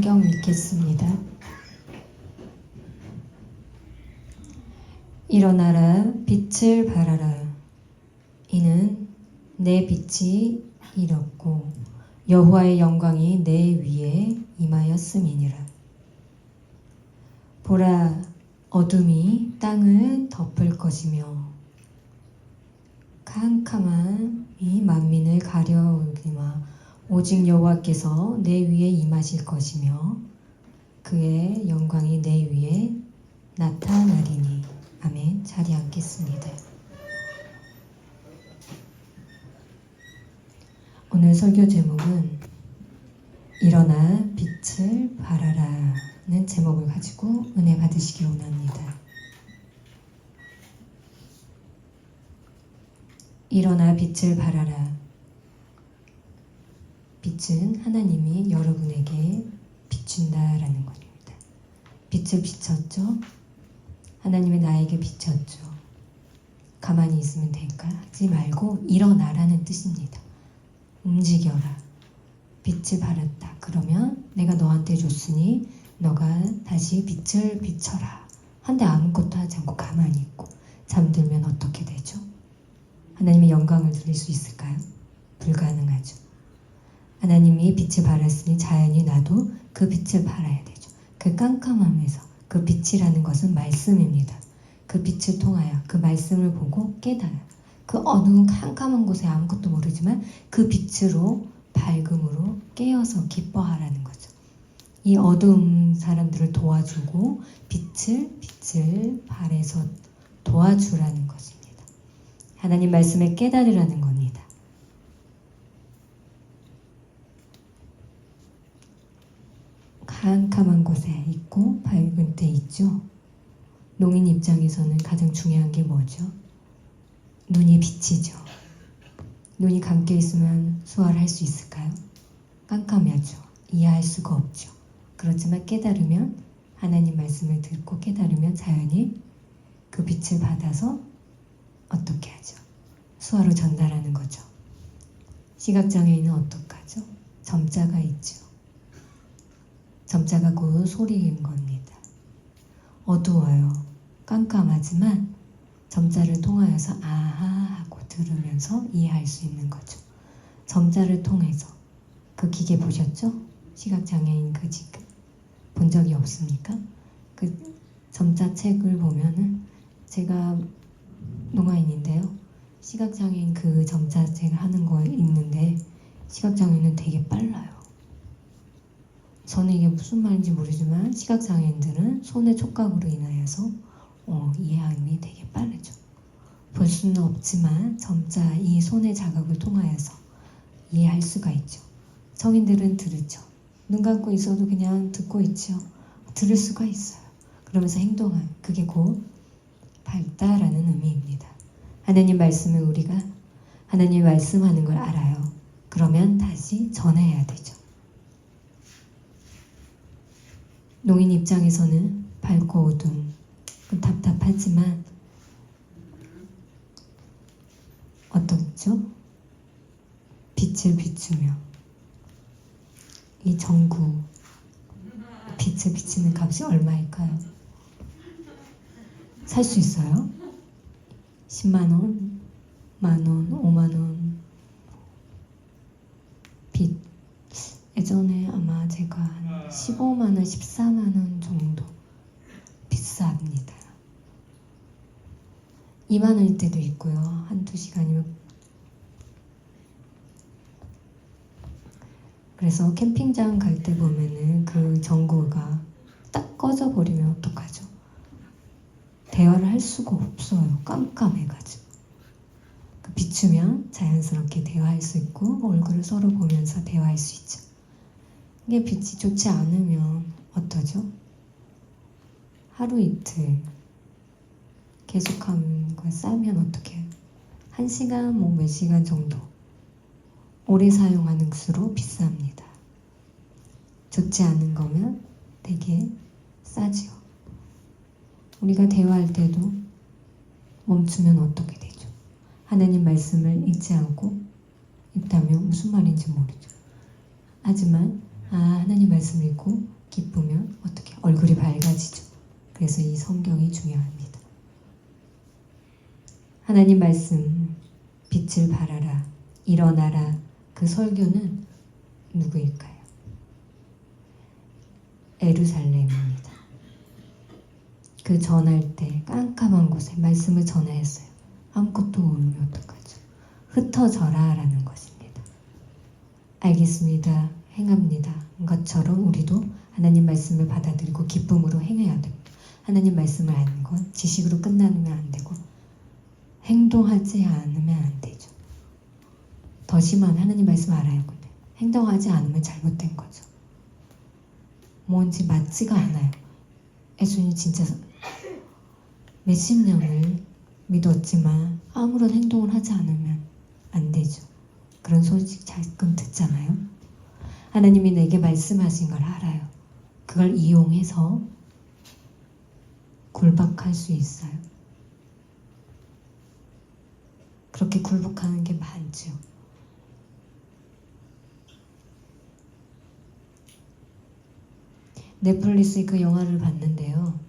성경 읽겠습니다. 일어나라 빛을 발하라. 이는 내 빛이 이뤘고 여호와의 영광이 내 위에 임하였음이니라. 보라, 어둠이 땅을 덮을 것이며 캄캄함이 만민을 가려우리마. 오직 여호와께서 내 위에 임하실 것이며 그의 영광이 내 위에 나타나리니. 아멘. 자리에 앉겠습니다. 오늘 설교 제목은 일어나 빛을 발하라는 제목을 가지고 은혜 받으시기 원합니다. 일어나 빛을 발하라. 빛은 하나님이 여러분에게 비춘다라는 것입니다. 빛을 비췄죠? 하나님이 나에게 비췄죠. 가만히 있으면 될까? 하지 말고 일어나라는 뜻입니다. 움직여라. 빛을 발했다. 그러면 내가 너한테 줬으니 너가 다시 빛을 비춰라. 한데 아무것도 하지 않고 가만히 있고 잠들면 어떻게 되죠? 하나님의 영광을 누릴 수 있을까요? 불가능하죠. 하나님이 빛을 발했으니 자연히 나도 그 빛을 발아야 되죠. 그 깜깜함에서 그 빛이라는 것은 말씀입니다. 그 빛을 통하여 그 말씀을 보고 깨달아. 그 어두운 캄캄한 곳에 아무것도 모르지만 그 빛으로 밝음으로 깨어서 기뻐하라는 거죠. 이 어두운 사람들을 도와주고 빛을 발해서 도와주라는 것입니다. 하나님 말씀을 깨달으라는 겁니다. 캄캄한 곳에 있고 밝은 때 있죠. 농인 입장에서는 가장 중요한 게 뭐죠? 눈이 비치죠. 눈이 감겨 있으면 수화를 할 수 있을까요? 깜깜하죠. 이해할 수가 없죠. 그렇지만 깨달으면 하나님 말씀을 듣고 깨달으면 자연히 그 빛을 받아서 어떻게 하죠? 수화로 전달하는 거죠. 시각장애인은 어떡하죠? 점자가 있죠. 점자가 곧 소리인 겁니다. 어두워요. 깜깜하지만 점자를 통하여서 아하 하고 들으면서 이해할 수 있는 거죠. 점자를 통해서 그 기계 보셨죠? 시각장애인 그 지금 본 적이 없습니까? 그 점자책을 보면은 제가 농아인인데요. 시각장애인 그 점자책 하는 거 있는데 시각장애인은 되게 빨라요. 저는 이게 무슨 말인지 모르지만 시각장애인들은 손의 촉각으로 인하여서 이해함이 되게 빠르죠. 볼 수는 없지만 점자 이 손의 자극을 통하여서 이해할 수가 있죠. 성인들은 들으죠. 눈 감고 있어도 그냥 듣고 있죠. 들을 수가 있어요. 그러면서 행동한 그게 곧 밝다라는 의미입니다. 하나님 말씀을 우리가 하나님 말씀하는 걸 알아요. 그러면 다시 전해야 되죠. 농인 입장에서는 밝고 어두운 답답하지만 어떻죠? 빛을 비추며 이 전구 빛을 비치는 값이 얼마일까요? 살 수 있어요? 10만원, 만원, 5만원 빛 예전에 아마 제가 한 15만원, 14만원 정도 비쌉니다. 2만원일 때도 있고요. 한두 시간이면. 그래서 캠핑장 갈 때 보면은 그 전구가 딱 꺼져버리면 어떡하죠? 대화를 할 수가 없어요. 깜깜해가지고. 비추면 자연스럽게 대화할 수 있고 얼굴을 서로 보면서 대화할 수 있죠. 이게 빛이 좋지 않으면 어떠죠? 하루 이틀 계속한 걸 쌓으면 어떻게 해요? 1시간 몇 시간 정도 오래 사용하는 수로 비쌉니다. 좋지 않은 거면 되게 싸죠. 우리가 대화할 때도 멈추면 어떻게 되죠? 하나님 말씀을 읽지 않고 읽다면 무슨 말인지 모르죠. 하지만 하나님 말씀 읽고 기쁘면 어떻게 얼굴이 밝아지죠. 그래서 이 성경이 중요합니다. 하나님 말씀 빛을 발하라 일어나라 그 설교는 누구일까요? 에루살렘입니다. 그 전할 때 깜깜한 곳에 말씀을 전하였어요. 아무것도 모르면 어떡하죠? 흩어져라 라는 것입니다. 알겠습니다. 행합니다. 것처럼 우리도 하나님 말씀을 받아들이고 기쁨으로 행해야 됩니다. 하나님 말씀을 아는 건 지식으로 끝나면 안 되고 행동하지 않으면 안 되죠. 더 심한 하나님 말씀 알아요. 근데 행동하지 않으면 잘못된 거죠. 뭔지 맞지가 않아요. 예수님 진짜 몇십 년을 믿었지만 아무런 행동을 하지 않으면 안 되죠. 그런 소식 가끔 듣잖아요. 하나님이 내게 말씀하신 걸 알아요. 그걸 이용해서 굴복할 수 있어요. 그렇게 굴복하는 게 많죠. 넷플릭스에 그 영화를 봤는데요.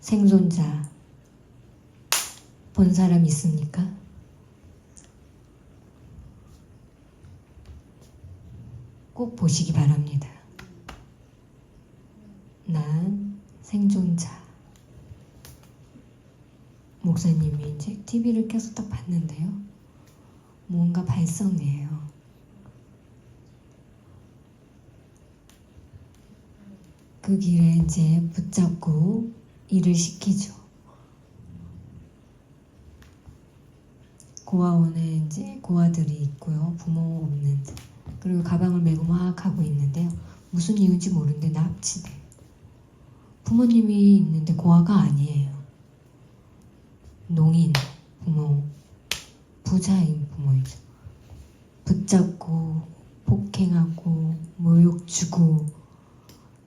생존자 본 사람 있습니까? 꼭 보시기 바랍니다. 난 생존자. 목사님이 이제 TV를 켜서 딱 봤는데요. 뭔가 발성이에요. 그 길에 이제 붙잡고 일을 시키죠. 고아원에 이제 고아들이 있고요. 부모 없는. 그리고 가방을 메고 막 가고 있는데요. 무슨 이유인지 모르는데 납치돼. 부모님이 있는데 고아가 아니에요. 농인 부모, 부자인 부모이죠. 붙잡고 폭행하고 모욕 주고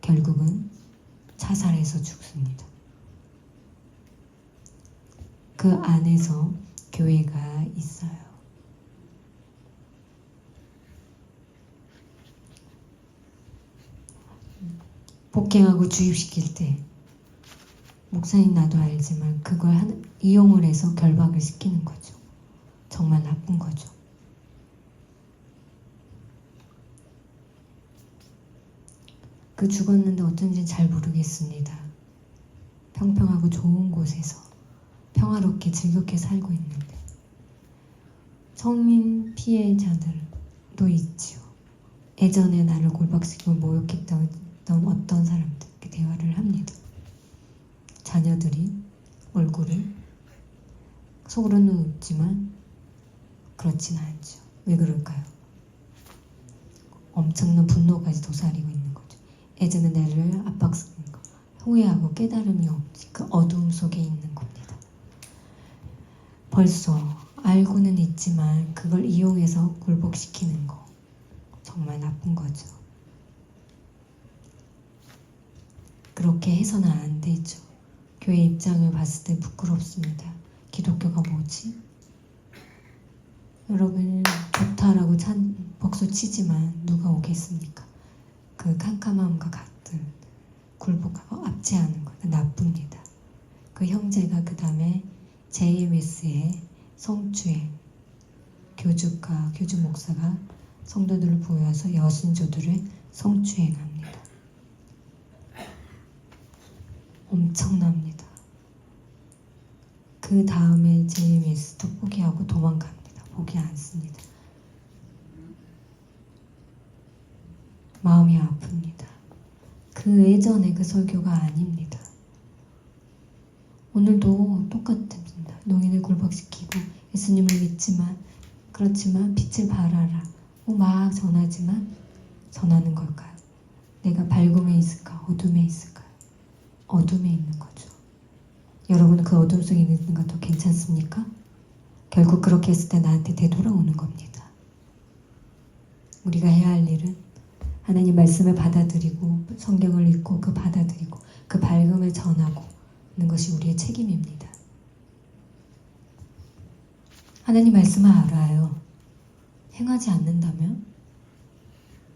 결국은 자살해서 죽습니다. 그 안에서 교회가 있어요. 폭행하고 주입시킬 때 목사님 나도 알지만 그걸 이용을 해서 결박을 시키는 거죠. 정말 나쁜 거죠. 그 죽었는데 어쩐지 잘 모르겠습니다. 평평하고 좋은 곳에서 평화롭게 즐겁게 살고 있는데 성인 피해자들도 있지요. 예전에 나를 골박시키고 모욕했던 어떤 사람들께 대화를 합니다. 자녀들이 얼굴을 속으로는 웃지만 그렇지는 않죠. 왜 그럴까요? 엄청난 분노까지 도사리고 있는 거죠. 예전에 나를 압박시킨 거 후회하고 깨달음이 없지. 그 어두움 속에 있는 겁니다. 벌써 알고는 있지만 그걸 이용해서 굴복시키는 거 정말 나쁜 거죠. 그렇게 해서는 안 되죠. 교회 입장을 봤을 때 부끄럽습니다. 기독교가 뭐지? 여러분 좋다라고 박수 치지만 누가 오겠습니까? 그 캄캄함과 같은 굴복하고 압제하는 거 나쁩니다. 그 형제가 그 다음에 JMS의 성추행 교주 목사가 성도들을 보여서 여신조들을 성추행합니다. 엄청납니다. 그 다음에 JMS도 포기하고 도망갑니다. 포기 않습니다. 마음이 아픕니다. 그 예전에 그 설교가 아닙니다. 오늘도 똑같습니다. 농인을 굴복시키고 예수님을 믿지만 그렇지만 빛을 발하라 막 전하지만 전하는 걸까요? 내가 밝음에 있을까? 어둠에 있을까요? 어둠에 있는 거죠. 여러분은 그 어둠 속에 있는 것도 괜찮습니까? 결국 그렇게 했을 때 나한테 되돌아오는 겁니다. 우리가 해야 할 일은 하나님 말씀을 받아들이고 성경을 읽고 그 받아들이고 그 밝음을 전하고 하는 것이 우리의 책임입니다. 하나님 말씀을 알아요. 행하지 않는다면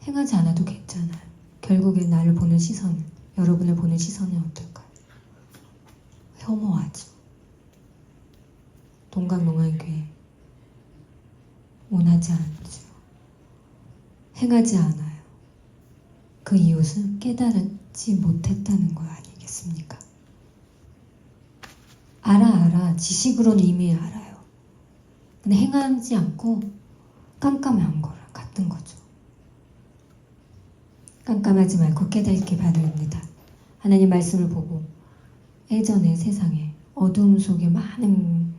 행하지 않아도 괜찮아요. 결국엔 나를 보는 시선, 여러분을 보는 시선은 어떨까요? 혐오하죠. 동강농안교회 원하지 않죠. 행하지 않아요. 그 이웃은 깨달지 못했다는 거 아니겠습니까? 알아. 지식으로는 이미 알아요. 근데 행하지 않고 깜깜한 거랑 같은 거죠. 깜깜하지 말고 깨닫게 바랍니다. 하나님 말씀을 보고 예전의 세상에 어두움 속에 많은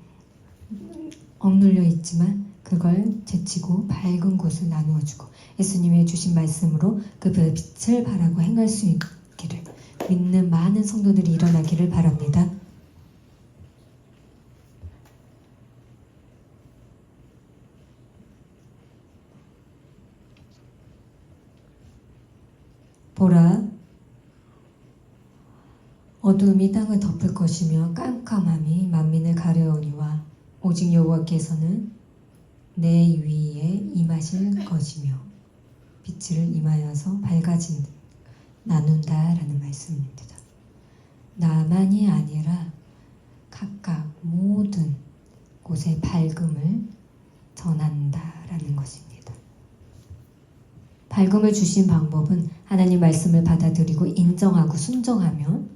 억눌려 있지만 그걸 제치고 밝은 곳을 나누어주고 예수님의 주신 말씀으로 그 빛을 바라고 행할 수 있기를 믿는 많은 성도들이 일어나기를 바랍니다. 보라, 어두움이 땅을 덮을 것이며 깜깜함이 만민을 가려우니와 오직 여호와께서는 내 위에 임하실 것이며 빛을 임하여서 밝아진 나눈다라는 말씀입니다. 나만이 아니라 각각 모든 곳에 밝음을 전한다라는 것입니다. 밝음을 주신 방법은 하나님 말씀을 받아들이고 인정하고 순종하면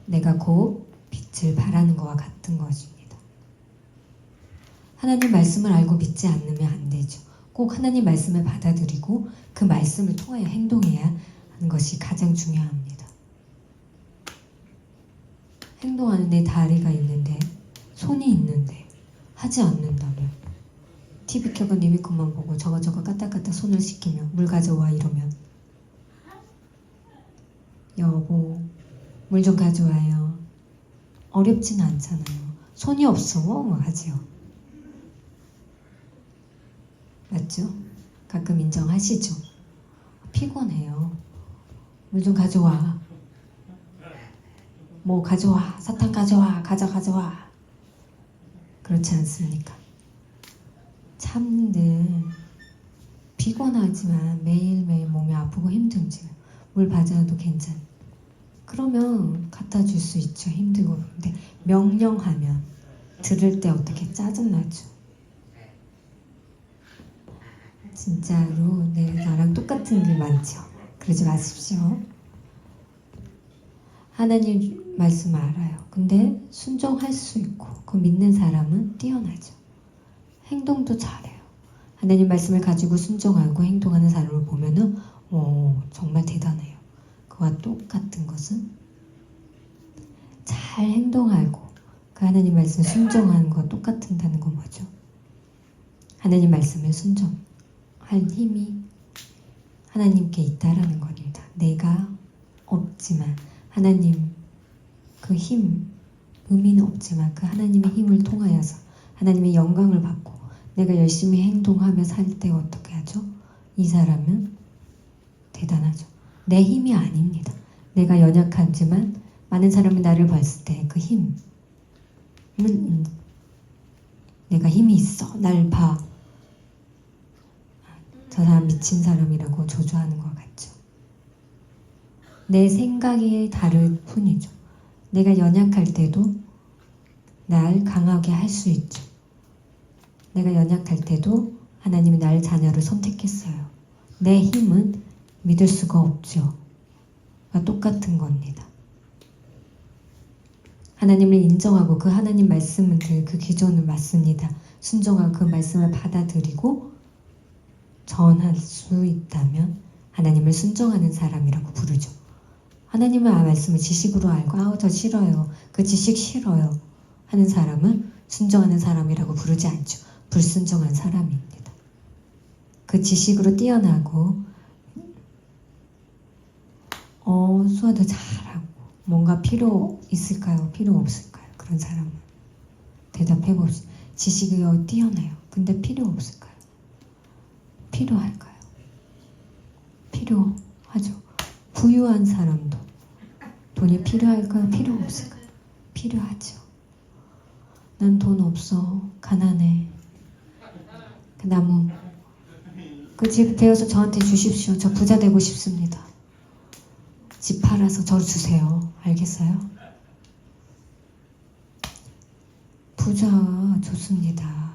내가 곧 빛을 발하는 것과 같은 것입니다. 하나님 말씀을 알고 믿지 않으면 안 되죠. 꼭 하나님 말씀을 받아들이고 그 말씀을 통하여 행동해야 하는 것이 가장 중요합니다. 행동하는 데 다리가 있는데 손이 있는데 하지 않는다면 TV 켜고 리모컨만 보고 저거 까딱까딱 손을 씻기며 물 가져와 이러면 여보 물 좀 가져와요. 어렵진 않잖아요. 손이 없어 하지요. 맞죠? 가끔 인정하시죠? 피곤해요. 물 좀 가져와. 뭐 가져와. 사탕 가져와. 가져와. 그렇지 않습니까? 참들 피곤하지만 매일매일 몸이 아프고 힘들지 물 받아도 괜찮아. 그러면 갖다 줄 수 있죠. 힘들고. 근데 명령하면 들을 때 어떻게 짜증나죠. 진짜로 나랑 똑같은 일 많죠. 그러지 마십시오. 하나님 말씀 알아요. 근데 순종할 수 있고 그 믿는 사람은 뛰어나죠. 행동도 잘해요. 하나님 말씀을 가지고 순종하고 행동하는 사람을 보면은 정말 대단해요. 그와 똑같은 것은 잘 행동하고 그 하나님 말씀을 순종하는 것과 똑같다는 건 뭐죠? 하나님 말씀을 순종할 힘이 하나님께 있다라는 겁니다. 내가 없지만 하나님 그 힘, 의미는 없지만 그 하나님의 힘을 통하여서 하나님의 영광을 받고 내가 열심히 행동하며 살 때 어떻게 하죠? 이 사람은 대단하죠. 내 힘이 아닙니다. 내가 연약하지만 많은 사람이 나를 봤을 때 그 힘은 내가 힘이 있어. 날 봐. 저 사람 미친 사람이라고 조조하는 것 같죠. 내 생각이 다를 뿐이죠. 내가 연약할 때도 날 강하게 할 수 있죠. 내가 연약할 때도 하나님이 날 자녀를 선택했어요. 내 힘은 믿을 수가 없죠. 똑같은 겁니다. 하나님을 인정하고 그 하나님 말씀들 그 기존을 맞습니다. 순종하고 그 말씀을 받아들이고 전할 수 있다면 하나님을 순종하는 사람이라고 부르죠. 하나님의 말씀을 지식으로 알고 저 싫어요. 그 지식 싫어요. 하는 사람은 순종하는 사람이라고 부르지 않죠. 불순종한 사람입니다. 그 지식으로 뛰어나고 수화도 잘하고 뭔가 필요 있을까요? 필요 없을까요? 그런 사람은 대답해 봅시다. 지식이 뛰어나요. 근데 필요 없을까요? 필요할까요? 필요하죠. 부유한 사람도 돈이 필요할까요? 필요 없을까요? 필요하죠. 난 돈 없어. 가난해. 그 나무 그 집 되어서 저한테 주십시오. 저 부자 되고 싶습니다. 집 팔아서 저 주세요. 알겠어요? 부자 좋습니다.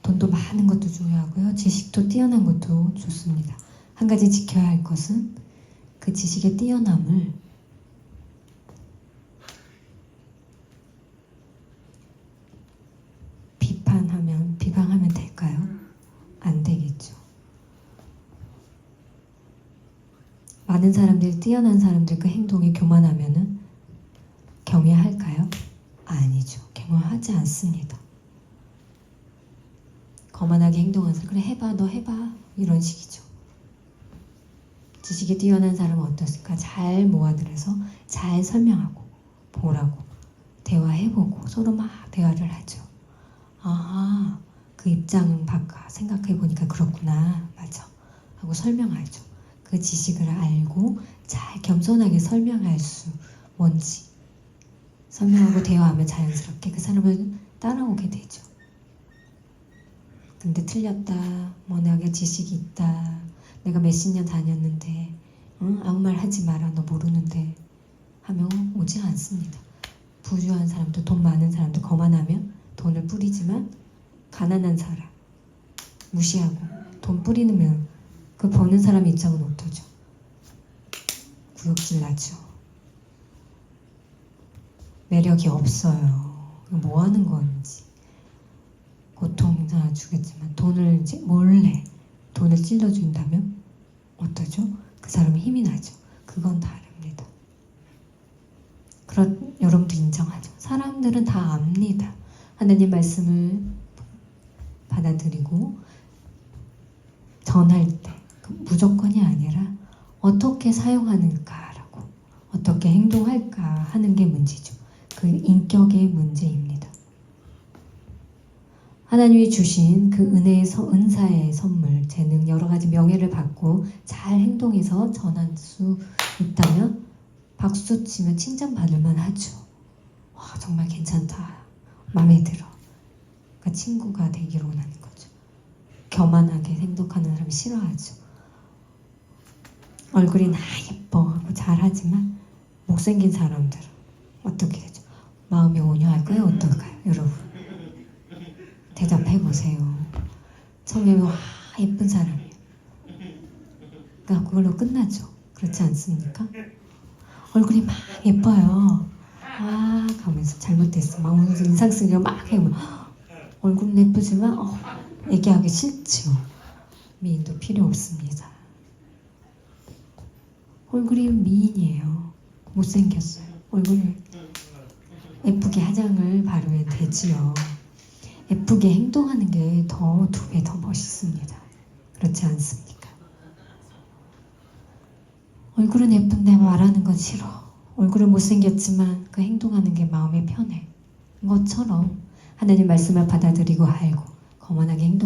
돈도 많은 것도 중요하고요. 지식도 뛰어난 것도 좋습니다. 한 가지 지켜야 할 것은 그 지식의 뛰어남을 비방하면 될까요? 안 되겠죠. 많은 사람들이, 뛰어난 사람들 그 행동에 교만하면은 경외할까요? 아니죠. 경외하지 않습니다. 거만하게 행동하는 사람, 그래 해봐, 너 해봐, 이런 식이죠. 지식이 뛰어난 사람은 어떻을까? 잘 모아들여서 잘 설명하고 보라고 대화해보고 서로 막 대화를 하죠. 아하, 그 입장은 바꿔 생각해보니까 그렇구나, 맞아 하고 설명하죠. 그 지식을 알고 잘 겸손하게 설명할 수 뭔지 설명하고 대화하면 자연스럽게 그 사람을 따라오게 되죠. 근데 틀렸다, 뭐 내가 지식이 있다, 내가 몇십 년 다녔는데 응? 아무 말 하지 마라, 너 모르는데 하면 오지 않습니다. 부유한 사람도, 돈 많은 사람도 거만하면 돈을 뿌리지만 가난한 사람 무시하고 돈 뿌리면 그 버는 사람 입장은 어떠죠? 구역질 나죠. 매력이 없어요. 뭐 하는 건지. 고통 다 주겠지만 돈을 이제 몰래 돈을 찔러준다면 어떠죠? 그 사람은 힘이 나죠. 그건 다릅니다. 여러분도 인정하죠. 사람들은 다 압니다. 하나님 말씀을 받아들이고 전할 때 무조건이 아니라 어떻게 사용하는가라고, 어떻게 행동할까 하는 게 문제죠. 그 인격의 문제입니다. 하나님이 주신 그 은사의 선물, 재능, 여러 가지 명예를 받고 잘 행동해서 전할 수 있다면 박수 치면 칭찬받을 만하죠. 와, 정말 괜찮다, 마음에 들어. 그러니까 친구가 되기를 원하는 거죠. 교만하게 행동하는 사람 싫어하죠. 얼굴이 나 예뻐 하고 잘하지만 못생긴 사람들은 어떻게 되죠? 마음이 온유할까요? 어떨까요? 여러분 대답해보세요. 처음에 와 예쁜 사람이에요. 그러니까 그걸로 끝나죠. 그렇지 않습니까? 얼굴이 막 예뻐요. 아 가면서 잘못됐어. 막 인상 쓰기가 막 해요. 얼굴은 예쁘지만 얘기하기 싫죠. 미인도 필요 없습니다. 얼굴이 미인이에요. 못생겼어요. 얼굴 예쁘게 화장을 바르면 되지요. 예쁘게 행동하는 게 더 2배 더 멋있습니다. 그렇지 않습니까? 얼굴은 예쁜데 말하는 건 싫어. 얼굴은 못생겼지만 그 행동하는 게 마음이 편해. 것처럼 하나님 말씀을 받아들이고 알고 거만하게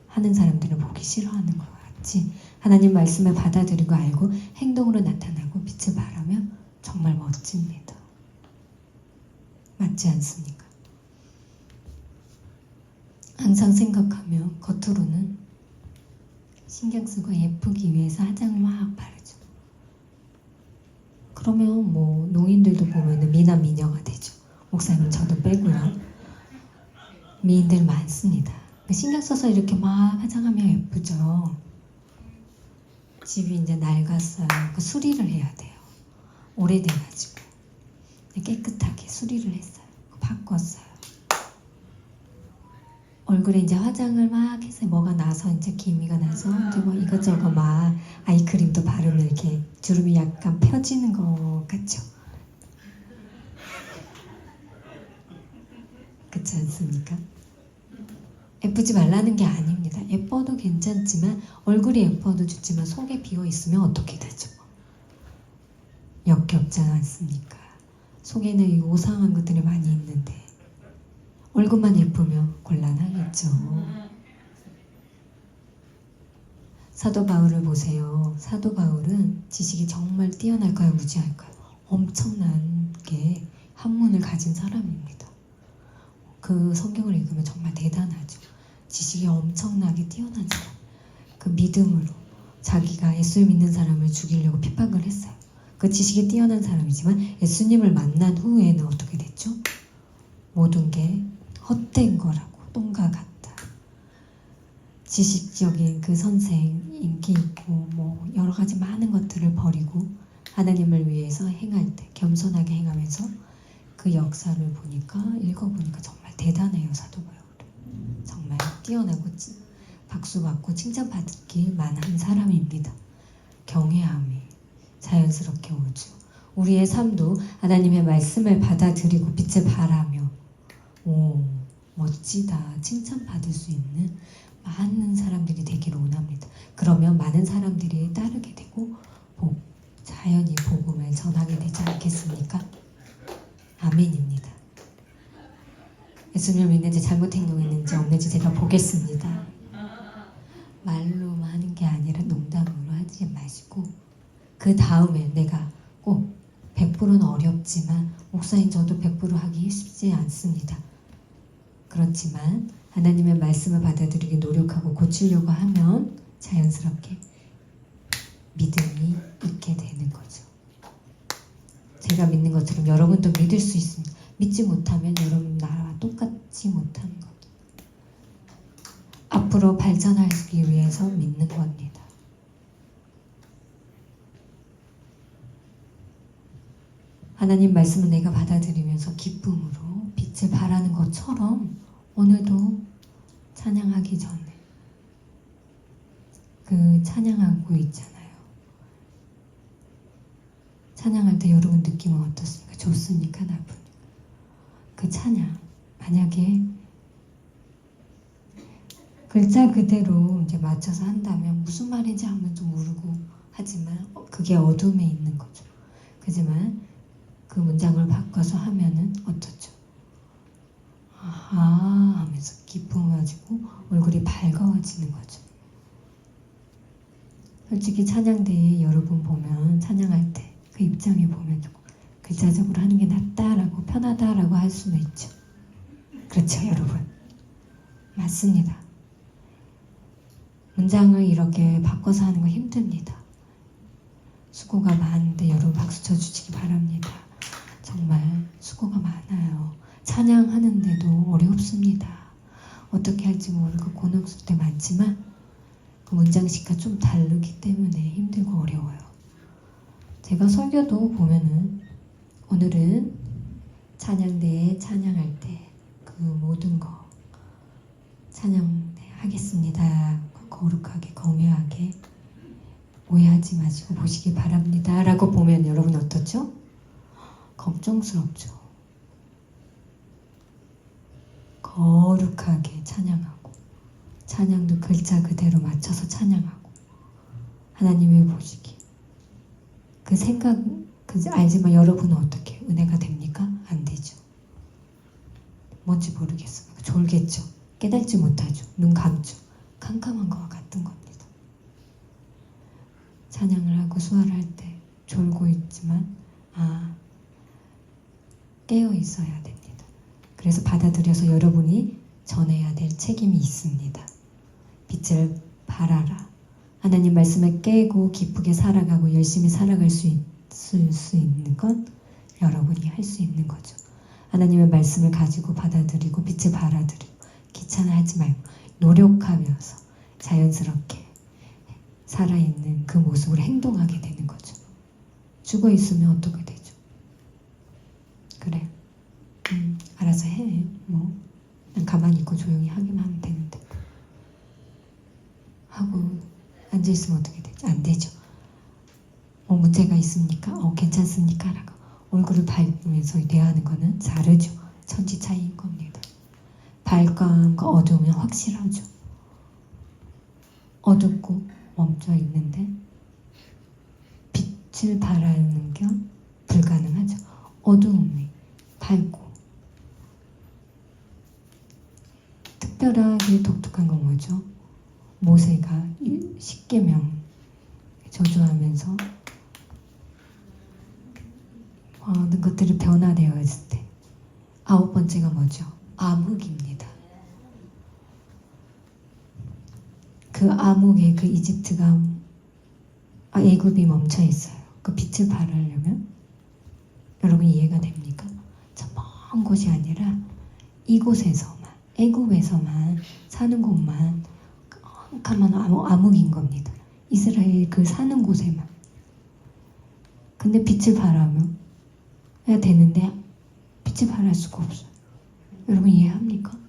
하는 사람들을 보기 싫어하는 것 같지. 하나님 말씀을 받아들이고 알고 행동으로 나타나고 빛을 발하면 정말 멋집니다. 맞지 않습니까? 항상 생각하면 겉으로는 신경 쓰고 예쁘기 위해서 화장을 막 바르죠. 그러면 뭐 농인들도 보면 미남 미녀가 되죠. 목사님 저도 빼고요. 미인들 많습니다. 신경 써서 이렇게 막 화장하면 예쁘죠. 집이 이제 낡았어요. 그 수리를 해야 돼요. 오래돼가지고 깨끗하게 수리를 했어요. 바꿨어요. 얼굴에 이제 화장을 막 해서 뭐가 나서 이제 기미가 나서 이제 뭐 이것저것 막 아이크림도 바르면 이렇게 주름이 약간 펴지는 것 같죠? 그렇지 않습니까? 예쁘지 말라는 게 아닙니다. 예뻐도 괜찮지만 얼굴이 예뻐도 좋지만 속에 비어 있으면 어떻게 되죠? 역겹지 않습니까? 속에는 오상한 것들이 많이 있는데 얼굴만 예쁘면 곤란하겠죠. 사도 바울을 보세요. 사도 바울은 지식이 정말 뛰어날까요? 무지할까요? 엄청나게 학문을 가진 사람입니다. 그 성경을 읽으면 정말 대단하죠. 지식이 엄청나게 뛰어난 사람. 그 믿음으로 자기가 예수를 믿는 사람을 죽이려고 핍박을 했어요. 그 지식이 뛰어난 사람이지만 예수님을 만난 후에는 어떻게 됐죠? 모든 게 헛된 거라고, 똥과 같다. 지식적인 그 선생, 인기 있고 뭐 여러 가지 많은 것들을 버리고 하나님을 위해서 행할 때 겸손하게 행하면서 그 역사를 읽어보니까 정말 대단해요. 사도 바울. 정말 뛰어나고 박수받고 칭찬받기 만한 사람입니다. 경외함이 자연스럽게 오죠. 우리의 삶도 하나님의 말씀을 받아들이고 빛을 발하며 오 멋지다 칭찬받을 수 있는 많은 사람들이 되기를 원합니다. 그러면 많은 사람들이 따르게 되고 자연히 복음을 전하게 되지 않겠습니까? 아멘입니다. 예수님을 믿는지 잘못 행동했는지 없는지 제가 보겠습니다. 말로만 하는 게 아니라 농담으로 하지 마시고 그 다음에 내가 꼭 100%는 어렵지만 목사님 저도 100% 하기 쉽지 않습니다. 그렇지만 하나님의 말씀을 받아들이기 노력하고 고치려고 하면 자연스럽게 믿음이 있게 되는 거죠. 제가 믿는 것처럼 여러분도 믿을 수 있습니다. 믿지 못하면 여러분 나와 똑같지 못하는 것. 앞으로 발전하기 위해서 믿는 겁니다. 하나님 말씀을 내가 받아들이면서 기쁨으로 빛을 발하는 것처럼 오늘도 찬양하기 전에 그 찬양하고 있잖아요. 찬양할 때 여러분 느낌은 어떻습니까? 좋습니까? 나쁘니까? 그 찬양 만약에 글자 그대로 이제 맞춰서 한다면 무슨 말인지 한번 좀 모르고 하지만 그게 어둠에 있는 거죠. 그지만 그 문장을 바꿔서 하면은 어떻죠? 아하 하면서 기쁨가지고 얼굴이 밝아지는 거죠. 솔직히 찬양대에 여러분 보면 찬양할 때 그 입장에 보면 조금 글자적으로 하는 게 낫다라고 편하다라고 할 수는 있죠. 그렇죠 여러분? 맞습니다. 문장을 이렇게 바꿔서 하는 거 힘듭니다. 수고가 많은데 여러분 박수 쳐주시기 바랍니다. 정말 수고가 많아요. 찬양하는데도 어렵습니다. 어떻게 할지 모르고 곤혹스러울 때 많지만 그 문장식과 좀 다르기 때문에 힘들고 어려워요. 제가 설교도 보면은 오늘은 찬양대에 찬양할 때 그 모든 거 찬양대 하겠습니다. 거룩하게 경외하게 오해하지 마시고 보시기 바랍니다. 라고 보면 여러분 어떻죠? 걱정스럽죠. 거룩하게 찬양하고 찬양도 글자 그대로 맞춰서 찬양하고 하나님의 보시기 그 생각 알지만 여러분은 어떻게 은혜가 됩니까? 안 되죠. 뭔지 모르겠어요. 졸겠죠. 깨닫지 못하죠. 눈 감죠. 캄캄한 것과 같은 겁니다. 찬양을 하고 수화를 할 때 졸고 있지만 깨어 있어야 됩니다. 그래서 받아들여서 여러분이 전해야 될 책임이 있습니다. 빛을 발하라. 하나님 말씀을 깨고 기쁘게 살아가고 열심히 살아갈 수 있는 건 여러분이 할 수 있는 거죠. 하나님의 말씀을 가지고 받아들이고 빛을 발아들이고 귀찮아하지 말고 노력하면서 자연스럽게 살아있는 그 모습으로 행동하게 되는 거죠. 죽어 있으면 어떻게 되죠? 그래 알아서 해. 뭐 난 가만히 있고 조용히 하기만 하면 되는데 하고 앉아있으면 어떻게 되죠? 안 되죠. 문제가 있습니까? 괜찮습니까? 라고 얼굴을 밝으면서 대하는 거는 다르죠. 천지 차이인 겁니다. 밝음과 어두움은 확실하죠. 어둡고 멈춰 있는데 빛을 발하는 건 불가능하죠. 어두움이 밝고 특별하게 독특한 건 뭐죠? 모세가 십계명 저주하면서 모든 것들이 변화되어 있을 때 9번째가 뭐죠? 암흑입니다. 그 그 암흑의 그 이집트가 애굽이 멈춰 있어요. 그 빛을 발하려면 여러분 이해가 됩니까? 저 먼 곳이 아니라 이곳에서만 애굽에서만 사는 곳만 깜깜한 암흑인 겁니다. 이스라엘 그 사는 곳에만. 근데 빛을 발하면 해야 되는데 빛을 발할 수가 없어요. 여러분 이해합니까?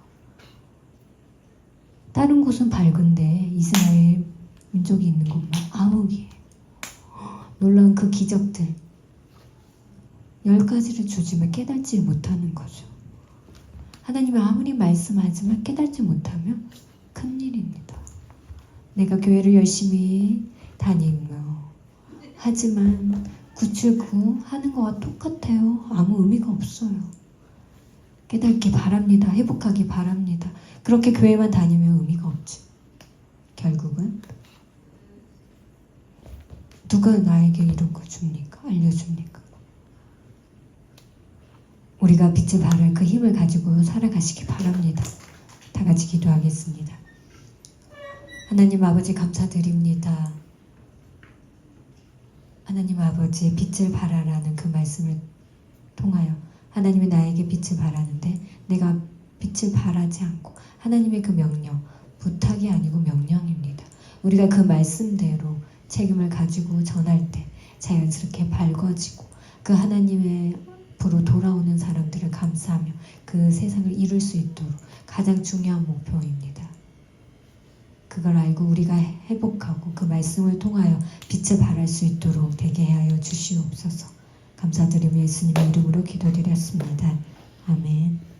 다른 곳은 밝은데 이스라엘 민족이 있는 곳만 암흑이에요. 놀라운 그 기적들 10가지를 주지만 깨닫지 못하는 거죠. 하나님이 아무리 말씀하지만 깨닫지 못하면 큰일입니다. 내가 교회를 열심히 다니며 하지만 구출구 하는 거와 똑같아요. 아무 의미가 없어요. 깨닫기 바랍니다. 회복하기 바랍니다. 그렇게 교회만 다니면 의미가 없지. 결국은 누가 나에게 이런 거 줍니까? 알려줍니까? 우리가 빛을 발할 그 힘을 가지고 살아가시기 바랍니다. 다 같이 기도하겠습니다. 하나님 아버지 감사드립니다. 하나님 아버지 빛을 발하라는 그 말씀을 통하여 하나님이 나에게 빛을 발하는데 내가 빛을 발하지 않고 하나님의 그 명령, 부탁이 아니고 명령입니다. 우리가 그 말씀대로 책임을 가지고 전할 때 자연스럽게 밝아지고 그 하나님의 앞으로 돌아오는 사람들을 감사하며 그 세상을 이룰 수 있도록 가장 중요한 목표입니다. 그걸 알고 우리가 회복하고 그 말씀을 통하여 빛을 발할 수 있도록 되게 하여 주시옵소서. 감사드리며 예수님의 이름으로 기도드렸습니다. 아멘.